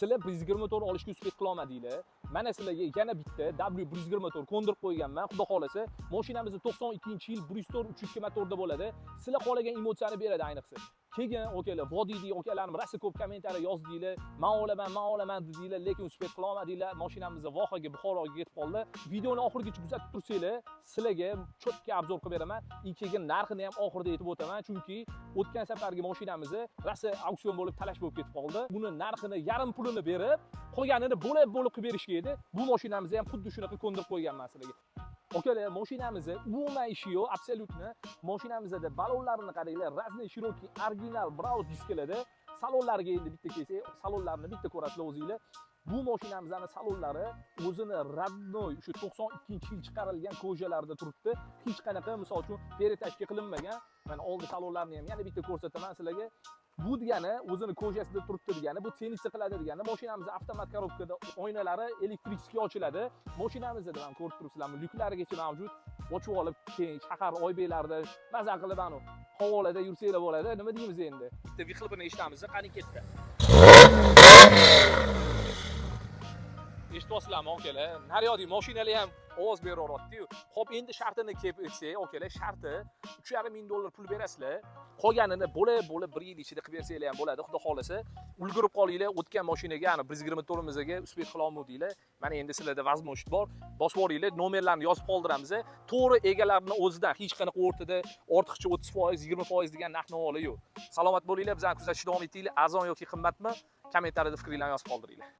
Sizlar 124 olishga uspet qila olmadinglar. Mana sizlarga yana bitta W124 qo'ndirib qo'yganman. Xudo xolasa, mashinamiz 92-yil 103 motorda bo'ladi. Sizlar qolagan emotsiyani beradi ayniqsa. Keyin okalar, vodiylik okalarim rosa ko'p kommentariy yozdinglar. Men olaman dedinglar, lekin uspet qila olmadinglar. Mashinamiz Vohaga, Buxoroga ketib qoldi. Videoni oxirigacha kuzatib tursanglar, sizlarga cho'tka obzor qilib beraman. Keyin narxini ham oxirida aytib o'taman, chunki o'tgan safargi mashinamiz rosa auksion bo'lib talash bo'lib ketib qoldi. Buni narxini yarim pulini berib, qolganini bo'lib qilib berishga edi. Bu mashinamizni ham xuddi shunaqa ko'ndirib qo'yganman sizlarga. Okalar, mashinamiz umuman ishi yo'q, absolyutni. Mashinamizda balonlarini qaranglar, Razne Cherokee original Brown disklarda. Salonlarga endi bitta kelsak, salonlarni bitta ko'rasizlar o'zingizlar. Bu mashinamizning salonlari o'zini radnoy o'sha 92-yil chiqarilgan ko'jalarda turibdi. Hech qanaqa, misol uchun, peretashga qilinmagan. Mana oldi salonlarni ham yana bitta ko'rsataman sizlarga. Bu degani o'zini ko'jasida turibdi degani, bu tennisda qiladi degani. Mashinamiz avtomat korobkada, oynalari elektrikskiy ochiladi. Mashinamizda ham ko'rib turibsizlarmi, lyuklarigacha mavjud. Ochib olib, keyin shahar oybeklarda maza qilib anu havolada yursanglar bo'ladi. Nima deymiz endi? Bitta vixlibini eshitamiz, qani ketdi. Eshityapsizlarmi okalar? Naryoqdagi mashinalar ham ovoz beraveradi-yu. Xo'p, endi shartini kelib o'tsak, okalar, sharti $3,500 pul berasizlar. Qolganini bo'lib 1 yil ichida qilib bersanglar ham bo'ladi, xudo xolasa. Ulgurib qolinglar, o'tgan mashinaga, ana 124imizga uspet qila olmadinglar. Mana endi sizlarda vazmoshit bor. Bosib olinglar, nomerlarni yozib qoldiramiz. To'g'ri egalarining o'zidan hech qanaqa o'rtada ortiqcha 30%, 20% degan narx-navolar yo'q. Salomat bo'linglar, bizani kuzatishda davom etinglar. Arzon yoki qimmatmi? Kommentariyada fikringizni yozib qoldiringlar.